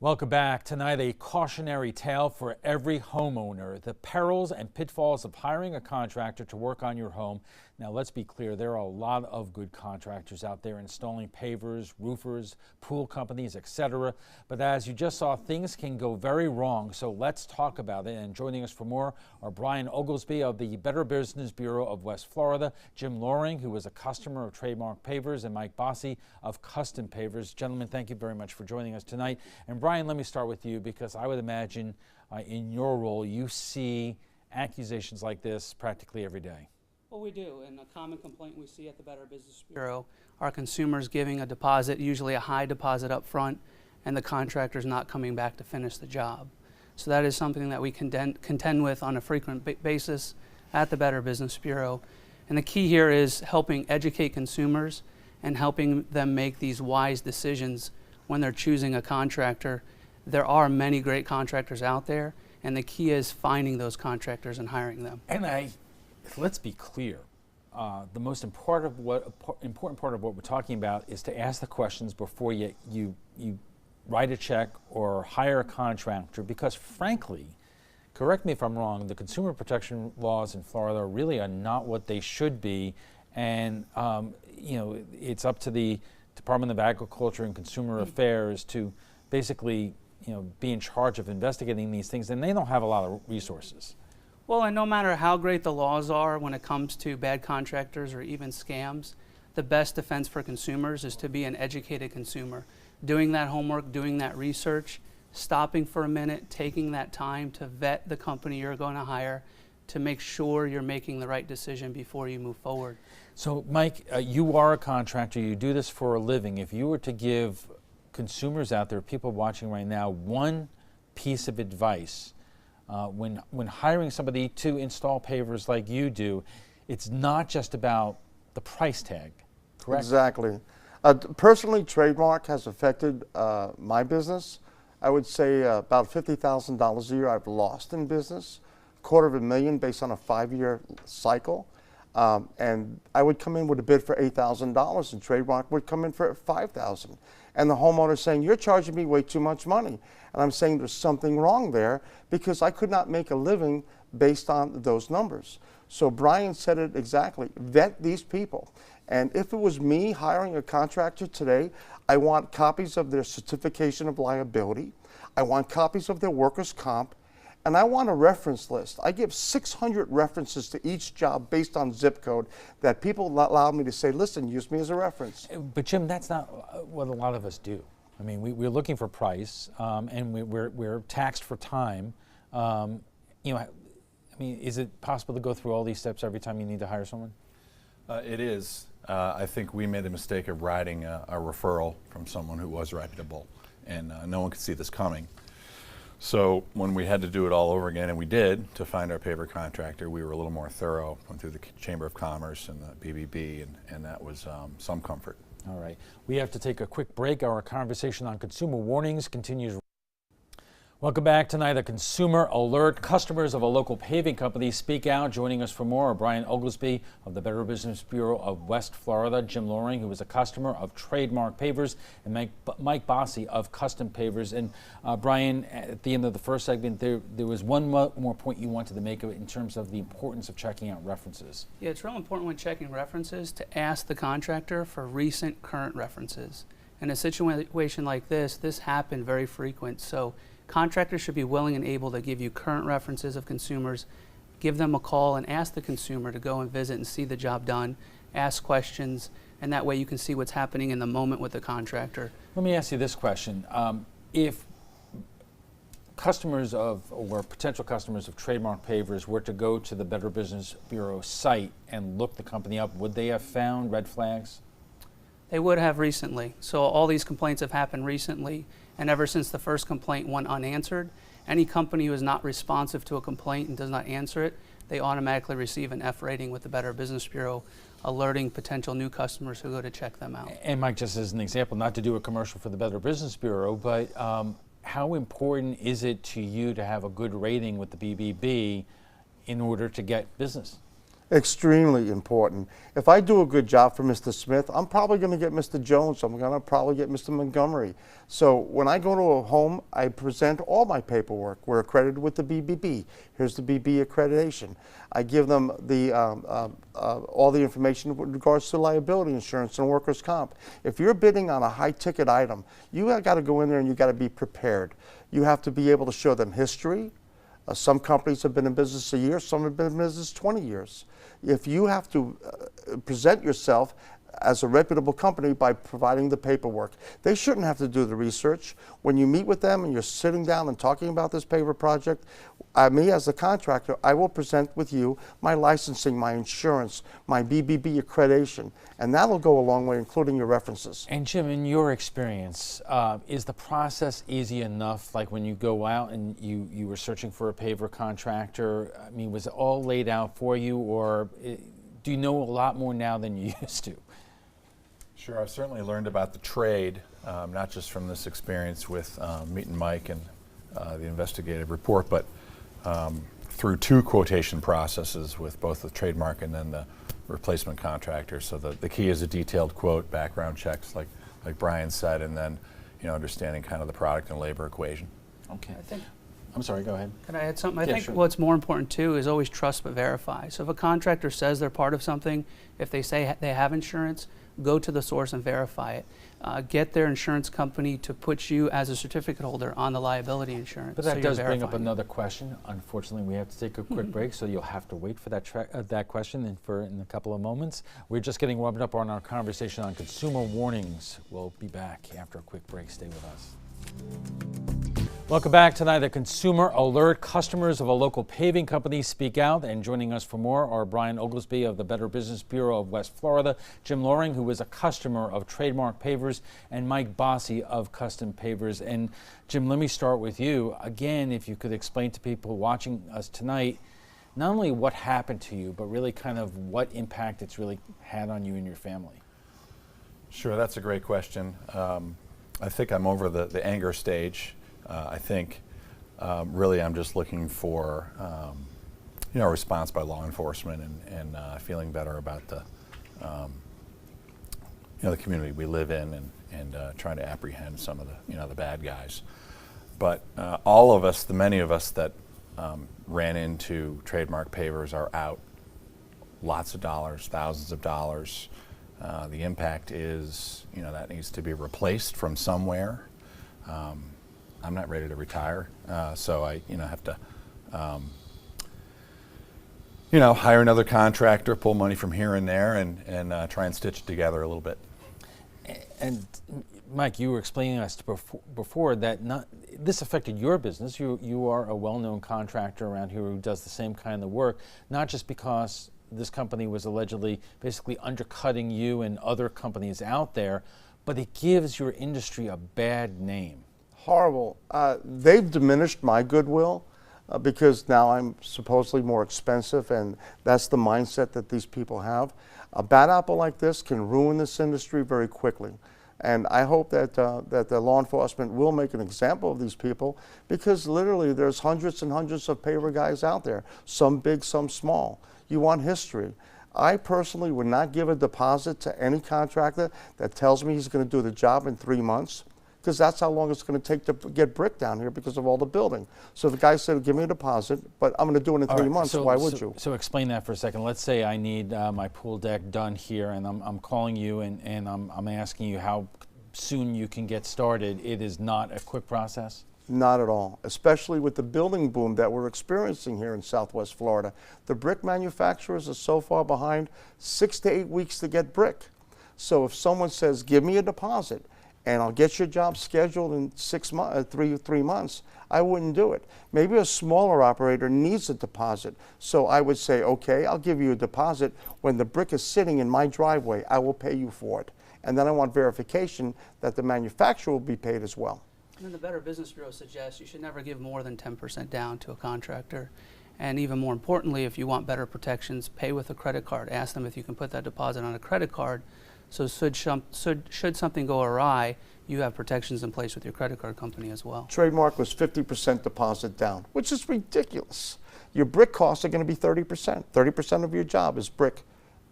Welcome back. Tonight, a cautionary tale for every homeowner. The perils and pitfalls of hiring a contractor to work on your home. Now, let's be clear, there are a lot of good contractors out there installing pavers, roofers, pool companies, etc. But as you just saw, things can go very wrong. So let's talk about it. And joining us for more are Brian Oglesby of the Better Business Bureau of West Florida, Jim Loring, who is a customer of Trademark Pavers, and Mike Bossy of Custom Pavers. Gentlemen, thank you very much for joining us tonight. And Brian, let me start with you, because I would imagine in your role you see accusations like this practically every day. Well, we do, and a common complaint we see at the Better Business Bureau are consumers giving a deposit, usually a high deposit up front, and the contractor's not coming back to finish the job. So that is something that we contend with on a frequent basis at the Better Business Bureau. And the key here is helping educate consumers and helping them make these wise decisions when they're choosing a contractor. There are many great contractors out there, and the key is finding those contractors and hiring them. And let's be clear, the most important part of what we're talking about is to ask the questions before you write a check or hire a contractor, because frankly, correct me if I'm wrong, the consumer protection laws in Florida really are not what they should be, and it's up to the Department of Agriculture and Consumer Affairs to basically be in charge of investigating these things, and they don't have a lot of resources. Well, and no matter how great the laws are when it comes to bad contractors or even scams, the best defense for consumers is to be an educated consumer, doing that homework, doing that research, stopping for a minute, taking that time to vet the company you're going to hire to make sure you're making the right decision before you move forward. So, Mike, you are a contractor, you do this for a living. If you were to give consumers out there, people watching right now, one piece of advice when hiring somebody to install pavers like you do, it's not just about the price tag, correct? Exactly. Personally, Trademark has affected my business. I would say about $50,000 a year I've lost in business, $250,000 based on a 5-year cycle. And I would come in with a bid for $8,000 and Trademark would come in for $5,000. And the homeowner saying, "You're charging me way too much money." And I'm saying there's something wrong there, because I could not make a living based on those numbers. So Brian said it exactly, vet these people. And if it was me hiring a contractor today, I want copies of their certification of liability. I want copies of their workers' comp. And I want a reference list. I give 600 references to each job based on zip code that people allow me to say, listen, use me as a reference. But Jim, that's not what a lot of us do. I mean, we're looking for price, and we're taxed for time. I mean, is it possible to go through all these steps every time you need to hire someone? It is. I think we made the mistake of writing a referral from someone who was reputable, and no one could see this coming. So when we had to do it all over again, and we did, to find our paver contractor, we were a little more thorough, went through the Chamber of Commerce and the BBB, and that was some comfort. All right. We have to take a quick break. Our conversation on consumer warnings continues. Welcome back. Tonight, a consumer alert. Customers of a local paving company speak out. Joining us for more are Brian Oglesby of the Better Business Bureau of West Florida, Jim Loring, who is a customer of Trademark Pavers, and Mike Bossy of Custom Pavers. And Brian, at the end of the first segment, there was one more point you wanted to make in terms of the importance of checking out references. Yeah, it's real important when checking references to ask the contractor for recent current references. In a situation like this happened very frequent. So contractors should be willing and able to give you current references of consumers. Give them a call and ask the consumer to go and visit and see the job done, ask questions, and that way you can see what's happening in the moment with the contractor. Let me ask you this question. If customers or potential customers of Trademark Pavers were to go to the Better Business Bureau site and look the company up, would they have found red flags? They would have recently. So all these complaints have happened recently, and ever since the first complaint went unanswered, any company who is not responsive to a complaint and does not answer it, they automatically receive an F rating with the Better Business Bureau, alerting potential new customers who go to check them out. And Mike, just as an example, not to do a commercial for the Better Business Bureau, but how important is it to you to have a good rating with the BBB in order to get business? Extremely important. If I do a good job for Mr. Smith, I'm probably going to get Mr. Jones. I'm going to probably get Mr. Montgomery. So when I go to a home, I present all my paperwork. We're accredited with the BBB. Here's the BB accreditation. I give them the all the information with regards to liability insurance and workers' comp. If you're bidding on a high-ticket item, you got to go in there and you got to be prepared. You have to be able to show them history. Some companies have been in business a year, some have been in business 20 years. If you have to present yourself as a reputable company by providing the paperwork, they shouldn't have to do the research. When you meet with them and you're sitting down and talking about this paper project, me as a contractor, I will present with you my licensing, my insurance, my BBB accreditation, and that'll go a long way, including your references. And Jim, in your experience, is the process easy enough? Like when you go out and you were searching for a paver contractor, I mean, was it all laid out for you, or do you know a lot more now than you used to? Sure, I've certainly learned about the trade, not just from this experience with meeting Mike and the investigative report, but through 2 quotation processes with both the trademark and then the replacement contractor. So the key is a detailed quote, background checks, like Brian said, and then understanding kind of the product and labor equation. Okay. I'm sorry, go ahead. Can I add something? I think sure. what's more important too is always trust but verify. So if a contractor says they're part of something, if they say they have insurance, go to the source and verify it. Get their insurance company to put you as a certificate holder on the liability insurance. But that so does you're bring up verifying it. another question. Unfortunately, we have to take a quick break, so you'll have to wait for that question in a couple of moments. We're just getting warmed up on our conversation on consumer warnings. We'll be back after a quick break. Stay with us. Welcome back. Tonight, a consumer alert. Customers of a local paving company speak out. And joining us for more are Brian Oglesby of the Better Business Bureau of West Florida, Jim Loring, who is a customer of Trademark Pavers, and Mike Bossi of Custom Pavers. And Jim, let me start with you. Again, if you could explain to people watching us tonight, not only what happened to you, but really kind of what impact it's really had on you and your family. Sure, that's a great question. I think I'm over the anger stage. I think really I'm just looking for a response by law enforcement and feeling better about the the community we live in and trying to apprehend some of the bad guys. But all of us, the many of us that ran into Trademark Pavers are out lots of dollars, thousands of dollars. The impact is that needs to be replaced from somewhere. I'm not ready to retire, so I have to hire another contractor, pull money from here and there, and try and stitch it together a little bit. And Mike, you were explaining to us before that this affected your business. You are a well-known contractor around here who does the same kind of work, not just because this company was allegedly basically undercutting you and other companies out there, but it gives your industry a bad name. Horrible. They've diminished my goodwill because now I'm supposedly more expensive, and that's the mindset that these people have. A bad apple like this can ruin this industry very quickly. And I hope that the law enforcement will make an example of these people, because literally there's hundreds and hundreds of paver guys out there, some big, some small. You want history. I personally would not give a deposit to any contractor that tells me he's going to do the job in 3 months, because that's how long it's going to take to get brick down here because of all the building. So the guy said, give me a deposit, but I'm going to do it in 3 months. Why would you? So explain that for a second. Let's say I need my pool deck done here, and I'm calling you and I'm asking you how soon you can get started. It is not a quick process? Not at all, especially with the building boom that we're experiencing here in Southwest Florida. The brick manufacturers are so far behind, 6 to 8 weeks to get brick. So if someone says, give me a deposit, and I'll get your job scheduled in 3 months, I wouldn't do it. Maybe a smaller operator needs a deposit. So I would say, okay, I'll give you a deposit. When the brick is sitting in my driveway, I will pay you for it. And then I want verification that the manufacturer will be paid as well. And then the Better Business Bureau suggests you should never give more than 10% down to a contractor. And even more importantly, if you want better protections, pay with a credit card. Ask them if you can put that deposit on a credit card, So should something go awry, you have protections in place with your credit card company as well. Trademark was 50% deposit down, which is ridiculous. Your brick costs are going to be 30%. 30% of your job is brick.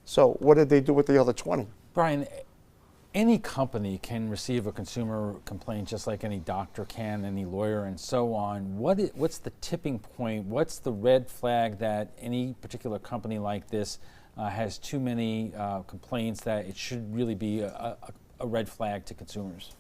So what did they do with the other 20? Brian, any company can receive a consumer complaint just like any doctor can, any lawyer, and so on. What's the tipping point? What's the red flag that any particular company like this has too many complaints that it should really be a red flag to consumers?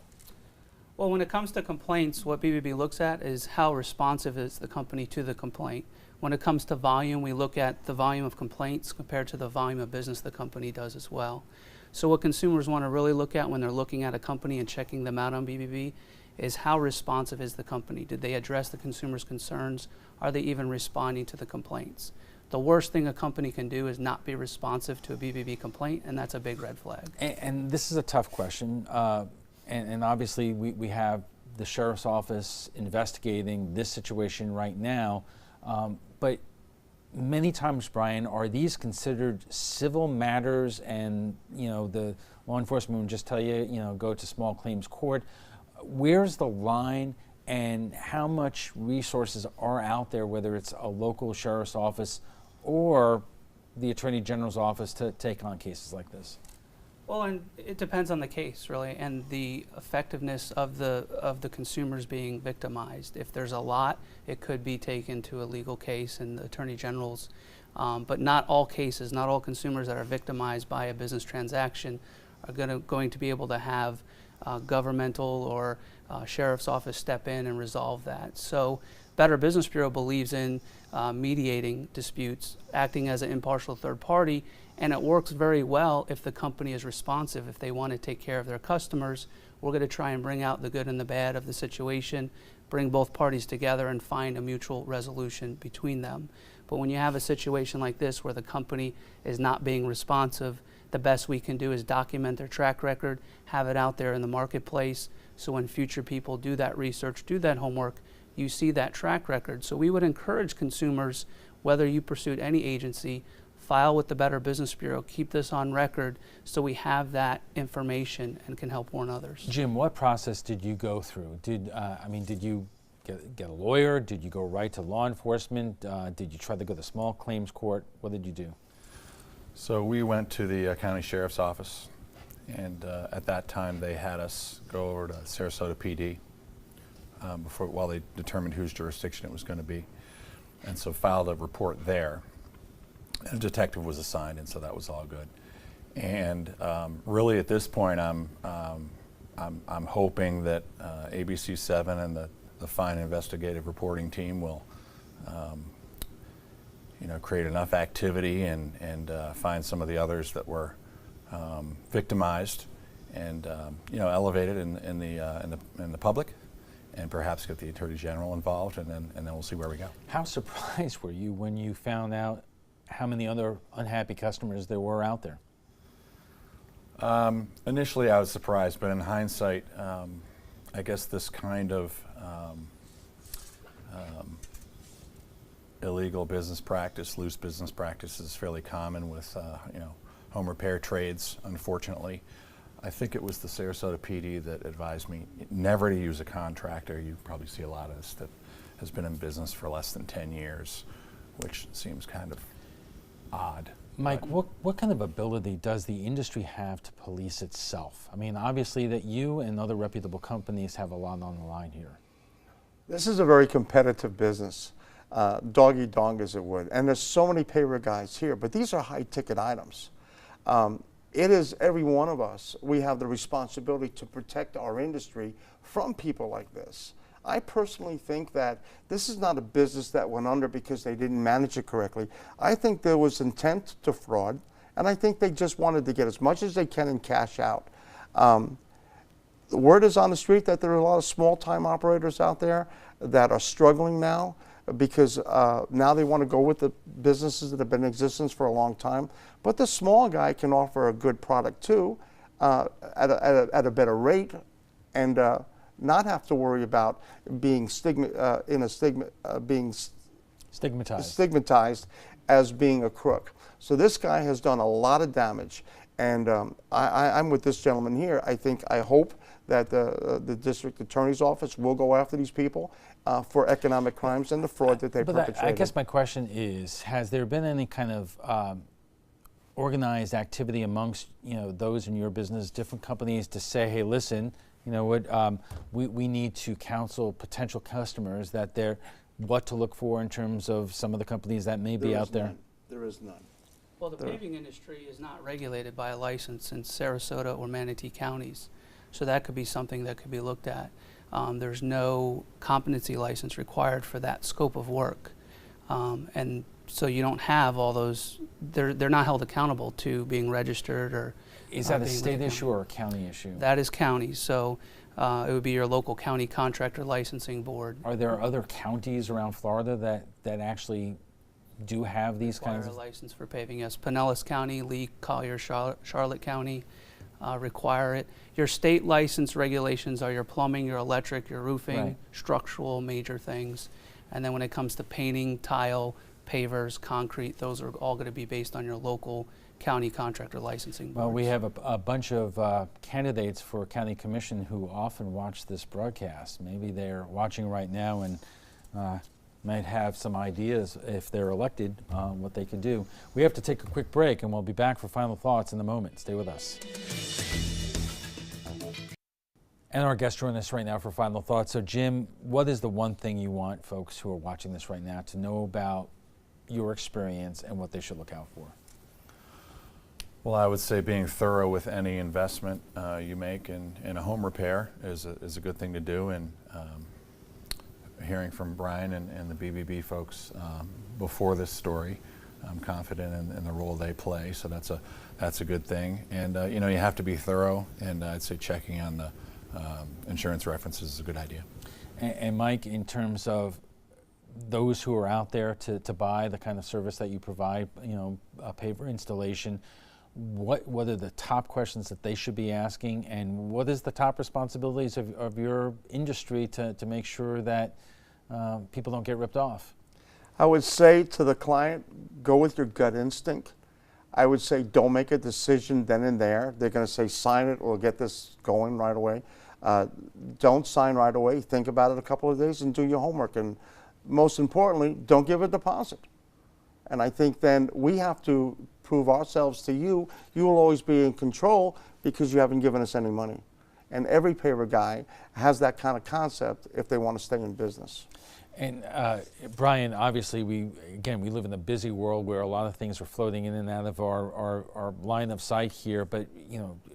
Well, when it comes to complaints, what BBB looks at is how responsive is the company to the complaint. When it comes to volume, we look at the volume of complaints compared to the volume of business the company does as well. So what consumers want to really look at when they're looking at a company and checking them out on BBB is how responsive is the company? Did they address the consumer's concerns? Are they even responding to the complaints? The worst thing a company can do is not be responsive to a BBB complaint, and that's a big red flag. And this is a tough question. And obviously we have the sheriff's office investigating this situation right now. But many times, Brian, are these considered civil matters, and the law enforcement would just tell you, go to small claims court? Where's the line, and how much resources are out there, whether it's a local sheriff's office or the Attorney General's office, to take on cases like this? Well, and it depends on the case, really, and the effectiveness of the consumers being victimized. If there's a lot, it could be taken to a legal case and the Attorney General's. But not all cases, not all consumers that are victimized by a business transaction are going to be able to have governmental or sheriff's office step in and resolve that. So Better Business Bureau believes in mediating disputes, acting as an impartial third party, and it works very well if the company is responsive. If they want to take care of their customers, we're going to try and bring out the good and the bad of the situation, bring both parties together and find a mutual resolution between them. But when you have a situation like this where the company is not being responsive, the best we can do is document their track record, have it out there in the marketplace, so when future people do that research, do that homework, you see that track record. So we would encourage consumers, whether you pursued any agency, file with the Better Business Bureau, keep this on record so we have that information and can help warn others. Jim, what process did you go through? Did you get a lawyer? Did you go right to law enforcement? Did you try to go to small claims court? What did you do? So we went to the county sheriff's office, and at that time they had us go over to Sarasota PD while they determined whose jurisdiction it was going to be, and so filed a report there. A detective was assigned, and so that was all good. And really, at this point, I'm hoping that ABC7 and the fine investigative reporting team will, create enough activity and find some of the others that were victimized and elevated in the public, and perhaps get the Attorney General involved, and then we'll see where we go. How surprised were you when you found out how many other unhappy customers there were out there? Initially, I was surprised, but in hindsight, I guess this kind of illegal business practice, loose business practice, is fairly common with home repair trades. Unfortunately, I think it was the Sarasota PD that advised me never to use a contractor. You probably see a lot of this that has been in business for less than 10 years, which seems kind of odd. Mike, what kind of ability does the industry have to police itself? I mean, obviously that you and other reputable companies have a lot on the line here. This is a very competitive business, dog eat dog as it would, and there's so many paper guys here, but these are high ticket items. It is every one of us, we have the responsibility to protect our industry from people like this. I personally think that this is not a business that went under because they didn't manage it correctly. I think there was intent to fraud, and I think they just wanted to get as much as they can and cash out. The word is on the street that there are a lot of small-time operators out there that are struggling now because now they want to go with the businesses that have been in existence for a long time. But the small guy can offer a good product too at a better rate, and not have to worry about being being stigmatized as being a crook. So this guy has done a lot of damage, And I'm with this gentleman here. I hope that the district attorney's office will go after these people for economic crimes and the fraud that they perpetrated. I guess my question is, has there been any kind of organized activity amongst those in your business, different companies, to say, hey, listen, you know what, we need to counsel potential customers that they're what to look for in terms of some of the companies that may be out there? None. There is none. Well, the paving industry is not regulated by a license in Sarasota or Manatee counties, so that could be something that could be looked at. There's no competency license required for that scope of work, and so you don't have all those. They're not held accountable to being registered or. Is that a state issue or a county issue? That is county, so it would be your local county contractor licensing board. Are there other counties around Florida that actually do have these kinds of? Require a license for paving, yes. Pinellas County, Lee, Collier, Charlotte County require it. Your state license regulations are your plumbing, your electric, your roofing, Right. structural, major things. And then when it comes to painting, tile, pavers, concrete, those are all going to be based on your local county contractor licensing boards. Well, we have a bunch of candidates for county commission who often watch this broadcast. Maybe they're watching right now and might have some ideas, if they're elected, what they could do. We have to take a quick break, and we'll be back for final thoughts in a moment. Stay with us. And our guest joining us right now for final thoughts. So, Jim, what is the one thing you want folks who are watching this right now to know about your experience and what they should look out for? Well, I would say being thorough with any investment you make in a home repair is a good thing to do. And hearing from Brian and the BBB folks before this story, I'm confident in the role they play. So that's a good thing. And you have to be thorough. And I'd say checking on the insurance references is a good idea. And Mike, in terms of those who are out there to buy the kind of service that you provide, a paver installation, what are the top questions that they should be asking, and what is the top responsibilities of your industry to make sure that people don't get ripped off? I would say to the client, go with your gut instinct. I would say don't make a decision then and there. They're going to say sign it or get this going right away. Don't sign right away. Think about it a couple of days and do your homework. And most importantly, don't give a deposit. And I think then we have to prove ourselves to you. You will always be in control because you haven't given us any money. And every paver guy has that kind of concept if they want to stay in business. And Brian, obviously we live in a busy world where a lot of things are floating in and out of our line of sight here, but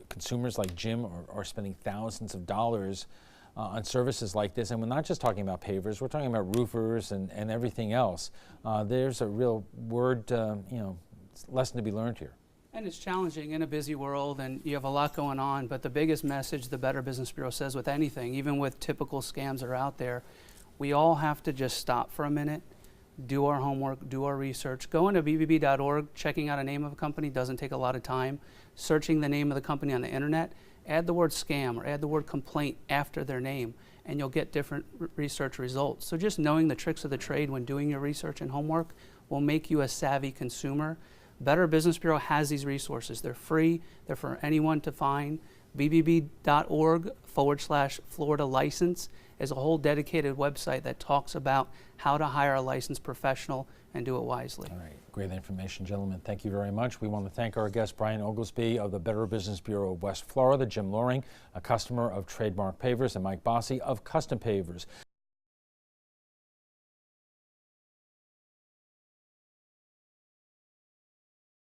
consumers like Jim are spending thousands of dollars on services like this, and we're not just talking about pavers, we're talking about roofers and everything else. There's a real lesson to be learned here. And it's challenging in a busy world, and you have a lot going on, but the biggest message the Better Business Bureau says with anything, even with typical scams that are out there, we all have to just stop for a minute, do our homework, do our research. Going to bbb.org, checking out a name of a company doesn't take a lot of time. Searching the name of the company on the internet, add the word scam or add the word complaint after their name, and you'll get different research results. So just knowing the tricks of the trade when doing your research and homework will make you a savvy consumer. Better Business Bureau has these resources. They're free. They're for anyone to find. bbb.org/Florida license is a whole dedicated website that talks about how to hire a licensed professional and do it wisely. All right, great information, gentlemen. Thank you very much. We want to thank our guest, Brian Oglesby of the Better Business Bureau of West Florida, Jim Loring, a customer of Trademark Pavers, and Mike Bossi of Custom Pavers.